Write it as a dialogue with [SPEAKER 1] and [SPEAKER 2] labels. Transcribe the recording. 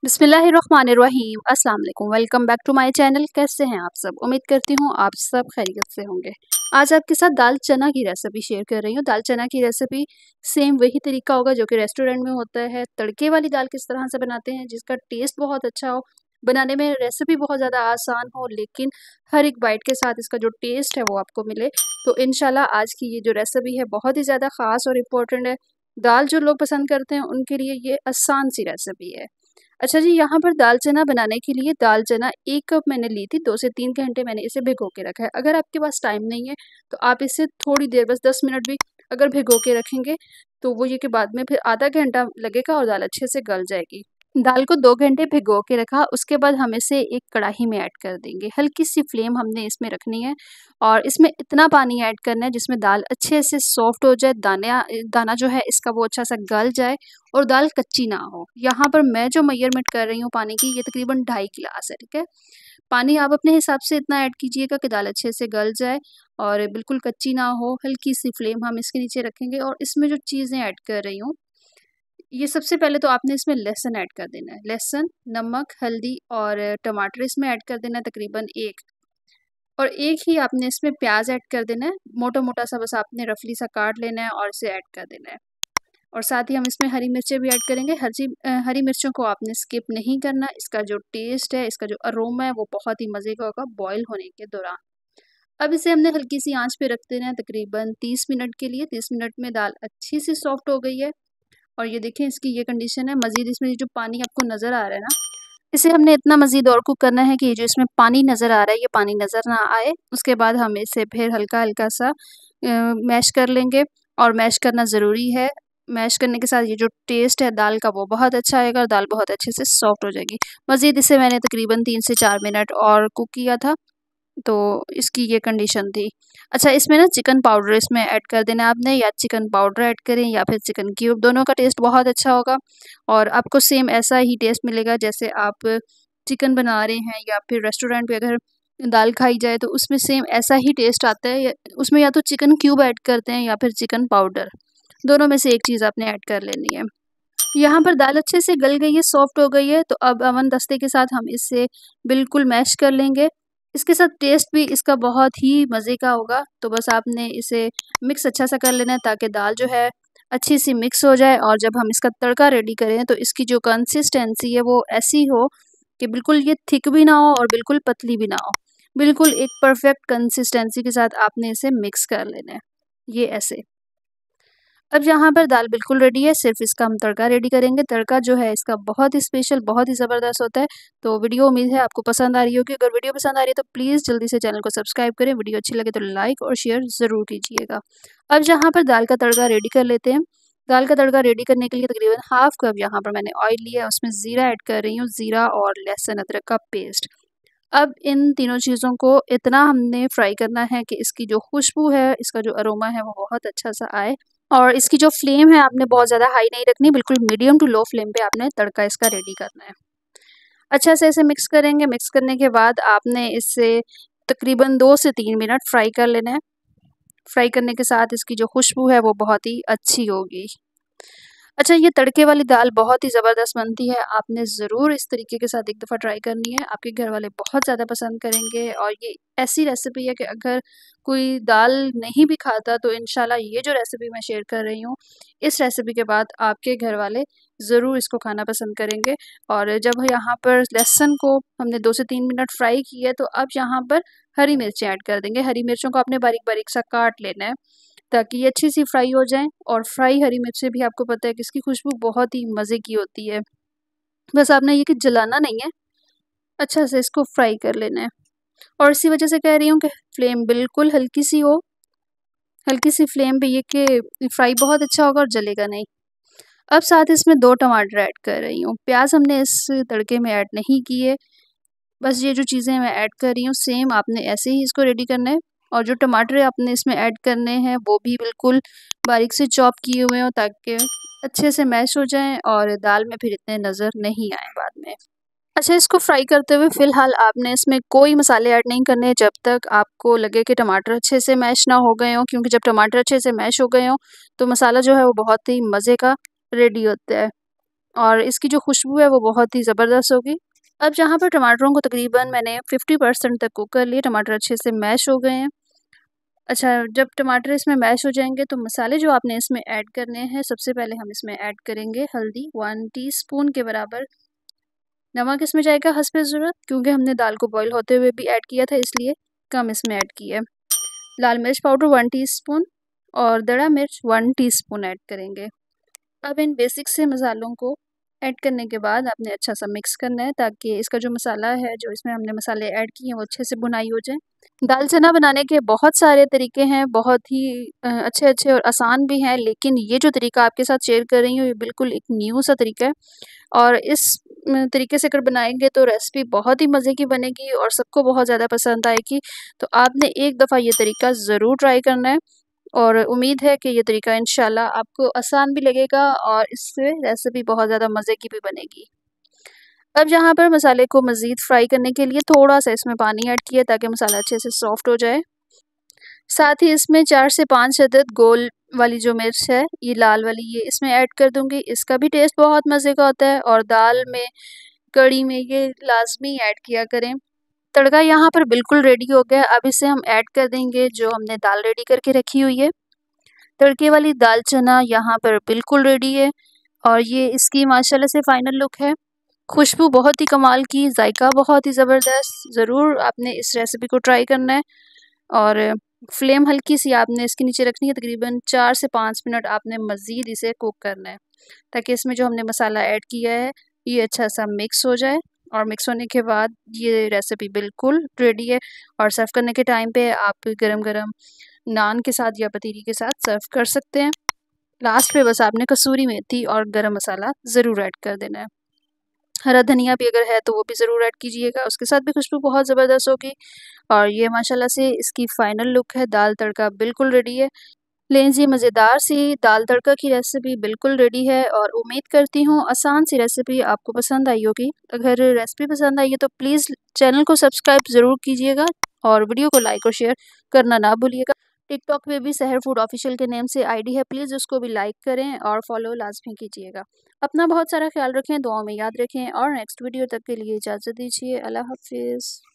[SPEAKER 1] बिस्मिल्लाहिर्रहमानिर्रहीम अस्सलाम वालेकुम। Welcome back to my channel. कैसे हैं आप सब? उम्मीद करती हूँ आप सब खैरियत से होंगे। आज आपके साथ दाल चना की रेसिपी शेयर कर रही हूँ। दाल चना की रेसिपी सेम वही तरीका होगा जो कि रेस्टोरेंट में होता है। तड़के वाली दाल किस तरह से बनाते हैं जिसका टेस्ट बहुत अच्छा हो, बनाने में रेसिपी बहुत ज़्यादा आसान हो, लेकिन हर एक बाइट के साथ इसका जो टेस्ट है वो आपको मिले। तो इंशाल्लाह आज की ये जो रेसिपी है बहुत ही ज़्यादा ख़ास और इम्पोर्टेंट है। दाल जो लोग पसंद करते हैं उनके लिए ये आसान सी रेसिपी है। अच्छा जी, यहाँ पर दाल चना बनाने के लिए दाल चना 1 कप मैंने ली थी, 2 से 3 घंटे मैंने इसे भिगो के रखा है। अगर आपके पास टाइम नहीं है, तो आप इसे थोड़ी देर बस 10 मिनट भी अगर भिगो के रखेंगे, तो वो ये कि बाद में फिर आधा घंटा लगेगा और दाल अच्छे से गल जाएगी। दाल को 2 घंटे भिगो के रखा, उसके बाद हम इसे एक कढ़ाई में ऐड कर देंगे। हल्की-सी फ्लेम हमने इसमें रखनी है और इसमें इतना पानी ऐड करना है जिसमें दाल अच्छे से सॉफ्ट हो जाए, दाना जो है इसका वो अच्छा-सा गल जाए और दाल कच्ची ना हो। यहाँ पर मैं जो मेज़रमेंट कर रही हूँ पानी की, ये तकरीबन 2.5 गिलास है, ठीक है? पानी आप अपने हिसाब से इतना ऐड कीजिएगा कि दाल अच्छे से गल जाए और बिल्कुल कच्ची ना हो। हल्की-सी फ्लेम हम इसके नीचे रखेंगे और इसमें जो चीज़ें ऐड कर रही हूँ, ये सबसे पहले तो आपने इसमें लहसुन ऐड कर देना है। लहसुन, नमक, हल्दी और टमाटर इसमें ऐड कर देना है तकरीबन 1 और एक ही आपने इसमें प्याज़ ऐड कर देना है। मोटा-मोटा सा बस आपने रफली सा काट लेना है और इसे ऐड कर देना है। और साथ ही हम इसमें हरी मिर्चें भी ऐड करेंगे। हरी मिर्चों को आपने स्किप नहीं करना। इसका जो टेस्ट है, इसका जो अरोमा है वो बहुत ही मज़े का होगा बॉयल होने के दौरान। अब इसे हमने हल्की-सी आँच पे रख देना है तकरीबन 30 मिनट के लिए। 30 मिनट में दाल अच्छी सी सॉफ्ट हो गई है और ये देखें इसकी ये कंडीशन है। मज़ीद इसमें ये जो पानी आपको नज़र आ रहा है ना, इसे हमने इतना मज़ीद और कुक करना है कि ये जो इसमें पानी नज़र आ रहा है, ये पानी नज़र ना आए। उसके बाद हम इसे फिर हल्का-हल्का सा मैश कर लेंगे और मैश करना ज़रूरी है। मैश करने के साथ ये जो टेस्ट है दाल का वो बहुत अच्छा आएगा और दाल बहुत अच्छे से सॉफ्ट हो जाएगी। मज़ीद इसे मैंने तकरीबन 3 से 4 मिनट और कुक किया था, तो इसकी ये कंडीशन थी। अच्छा, इसमें ना चिकन पाउडर इसमें ऐड कर देना है आपने, या चिकन पाउडर ऐड करें या फिर चिकन क्यूब, दोनों का टेस्ट बहुत अच्छा होगा और आपको सेम ऐसा ही टेस्ट मिलेगा जैसे आप चिकन बना रहे हैं या फिर रेस्टोरेंट पे अगर दाल खाई जाए तो उसमें सेम ऐसा ही टेस्ट आता है। उसमें या तो चिकन क्यूब ऐड करते हैं या फिर चिकन पाउडर, दोनों में से एक चीज़ आपने ऐड कर लेनी है। यहाँ पर दाल अच्छे से गल गई है, सॉफ्ट हो गई है, तो अब अवन दस्ते के साथ हम इसे बिल्कुल मैश कर लेंगे। इसके साथ टेस्ट भी इसका बहुत ही मज़े का होगा, तो बस आपने इसे मिक्स अच्छा सा कर लेना है ताकि दाल जो है अच्छी सी मिक्स हो जाए और जब हम इसका तड़का रेडी करें तो इसकी जो कंसिस्टेंसी है वो ऐसी हो कि बिल्कुल ये थिक भी ना हो और बिल्कुल पतली भी ना हो। बिल्कुल एक परफेक्ट कंसिस्टेंसी के साथ आपने इसे मिक्स कर लेना है, ये ऐसे। अब यहाँ पर दाल बिल्कुल रेडी है, सिर्फ़ इसका हम तड़का रेडी करेंगे। तड़का जो है इसका बहुत ही स्पेशल, बहुत ही ज़बरदस्त होता है। तो वीडियो उम्मीद है आपको पसंद आ रही होगी। अगर वीडियो पसंद आ रही है तो प्लीज़ जल्दी से चैनल को सब्सक्राइब करें। वीडियो अच्छी लगे तो लाइक और शेयर ज़रूर कीजिएगा। अब यहाँ पर दाल का तड़का रेडी कर लेते हैं। दाल का तड़का रेडी करने के लिए तकरीबन हाफ़ कप यहाँ पर मैंने ऑयल लिया है, उसमें ज़ीरा ऐड कर रही हूँ, ज़ीरा और लहसुन अदरक का पेस्ट। अब इन तीनों चीज़ों को इतना हमने फ्राई करना है कि इसकी जो खुशबू है, इसका जो अरोमा है वो बहुत अच्छा-सा आए और इसकी जो फ्लेम है आपने बहुत ज़्यादा हाई नहीं रखनी, बिल्कुल मीडियम टू लो फ्लेम पे आपने तड़का इसका रेडी करना है। अच्छा से इसे मिक्स करेंगे, मिक्स करने के बाद आपने इसे तकरीबन 2 से 3 मिनट फ्राई कर लेना है। फ्राई करने के साथ इसकी जो खुशबू है वो बहुत ही अच्छी होगी। अच्छा, ये तड़के वाली दाल बहुत ही ज़बरदस्त बनती है, आपने ज़रूर इस तरीके के साथ एक दफ़ा ट्राई करनी है, आपके घर वाले बहुत ज़्यादा पसंद करेंगे और ये ऐसी रेसिपी है कि अगर कोई दाल नहीं भी खाता तो इंशाल्लाह ये जो रेसिपी मैं शेयर कर रही हूँ, इस रेसिपी के बाद आपके घर वाले ज़रूर इसको खाना पसंद करेंगे। और जब यहाँ पर लहसुन को हमने 2 से 3 मिनट फ्राई किया है, तो अब यहाँ पर हरी मिर्चें ऐड कर देंगे। हरी मिर्चों को आपने बारीक-बारीक सा काट लेना है ताकि ये अच्छी सी फ्राई हो जाएँ और फ्राई हरी मिर्च से भी आपको पता है कि इसकी खुशबू बहुत ही मज़े की होती है। बस आपने ये कि जलाना नहीं है, अच्छा से इसको फ्राई कर लेना है और इसी वजह से कह रही हूँ कि फ्लेम बिल्कुल हल्की-सी हो, हल्की-सी फ्लेम पे ये कि फ्राई बहुत अच्छा होगा और जलेगा नहीं। अब साथ इसमें 2 टमाटर ऐड कर रही हूँ, प्याज़ हमने इस तड़के में ऐड नहीं किए, बस ये जो चीज़ें मैं ऐड कर रही हूँ सेम आपने ऐसे ही इसको रेडी करना है और जो टमाटर आपने इसमें ऐड करने हैं वो भी बिल्कुल बारीक से चॉप किए हुए हों ताकि अच्छे से मैश हो जाएँ और दाल में फिर इतने नज़र नहीं आएँ बाद में। अच्छा, इसको फ्राई करते हुए फ़िलहाल आपने इसमें कोई मसाले ऐड नहीं करने जब तक आपको लगे कि टमाटर अच्छे से मैश ना हो गए हों, क्योंकि जब टमाटर अच्छे से मैश हो गए हों तो मसाला जो है वो बहुत ही मज़े का रेडी होता है। और इसकी जो खुशबू है वो बहुत ही ज़बरदस्त होगी। अब जहाँ पर टमाटरों को तकरीबन मैंने 50% तक कुक कर लिया, टमाटर अच्छे से मैश हो गए हैं। अच्छा, जब टमाटर इसमें मैश हो जाएंगे तो मसाले जो आपने इसमें ऐड करने हैं, सबसे पहले हम इसमें ऐड करेंगे हल्दी 1 टीस्पून के बराबर। नमक इसमें जाएगा हस्बे ज़रूरत, क्योंकि हमने दाल को बॉईल होते हुए भी ऐड किया था, इसलिए कम इसमें ऐड किया है। लाल मिर्च पाउडर 1 टीस्पून और दड़ा मिर्च 1 टीस्पून ऐड करेंगे। अब इन बेसिक से मसालों को ऐड करने के बाद आपने अच्छा सा मिक्स करना है, ताकि इसका जो मसाला है, जो इसमें हमने मसाले ऐड किए हैं, वो अच्छे से भुनाई हो जाए। दाल चना बनाने के बहुत सारे तरीके हैं, बहुत ही अच्छे-अच्छे और आसान भी हैं, लेकिन ये जो तरीका आपके साथ शेयर कर रही हूँ, ये बिल्कुल एक न्यू सा तरीका है और इस तरीके से अगर बनाएँगे तो रेसिपी बहुत ही मज़े की बनेगी और सबको बहुत ज़्यादा पसंद आएगी। तो आपने एक दफ़ा ये तरीका ज़रूर ट्राई करना है और उम्मीद है कि ये तरीका इंशाल्लाह आपको आसान भी लगेगा और इससे रेसिपी बहुत ज़्यादा मज़े की भी बनेगी। अब यहाँ पर मसाले को मज़ीद फ्राई करने के लिए थोड़ा-सा इसमें पानी ऐड किया, ताकि मसाला अच्छे से सॉफ्ट हो जाए। साथ ही इसमें 4 से 5 अदद गोल वाली जो मिर्च है, ये लाल वाली, ये इसमें ऐड कर दूँगी। इसका भी टेस्ट बहुत मज़े का होता है और दाल में, कढ़ी में ये लाज़मी ऐड किया करें। तड़का यहाँ पर बिल्कुल रेडी हो गया है, अब इसे हम ऐड कर देंगे जो हमने दाल रेडी करके रखी हुई है। तड़के वाली दाल चना यहाँ पर बिल्कुल रेडी है और ये इसकी माशाल्लाह से फाइनल लुक है। खुशबू बहुत ही कमाल की, जायका बहुत ही ज़बरदस्त। ज़रूर आपने इस रेसिपी को ट्राई करना है और फ्लेम हल्की सी आपने इसके नीचे रखनी है, तकरीबन 4 से 5 मिनट आपने मज़ीद इसे कुक करना है, ताकि इसमें जो हमने मसाला ऐड किया है ये अच्छा सा मिक्स हो जाए। और मिक्स होने के बाद ये रेसिपी बिल्कुल रेडी है और सर्व करने के टाइम पे आप गरम-गरम नान के साथ या पतीली के साथ सर्व कर सकते हैं। लास्ट पे बस आपने कसूरी मेथी और गरम मसाला ज़रूर ऐड कर देना है। हरा धनिया भी अगर है तो वो भी ज़रूर ऐड कीजिएगा, उसके साथ भी खुशबू बहुत ज़बरदस्त होगी। और ये माशाल्लाह से इसकी फ़ाइनल लुक है, दाल तड़का बिल्कुल रेडी है। लीजिए, मज़ेदार सी दाल तड़का की रेसिपी बिल्कुल रेडी है और उम्मीद करती हूँ आसान सी रेसिपी आपको पसंद आई होगी। अगर रेसिपी पसंद आई है तो प्लीज़ चैनल को सब्सक्राइब ज़रूर कीजिएगा और वीडियो को लाइक और शेयर करना ना भूलिएगा। टिकटॉक पे भी सहर फूड ऑफिशियल के नेम से आईडी है, प्लीज़ उसको भी लाइक करें और फॉलो लाज़मी कीजिएगा। अपना बहुत सारा ख्याल रखें, दुआओं में याद रखें और नेक्स्ट वीडियो तक के लिए इजाज़त दीजिए। अल्लाह हाफ़िज़।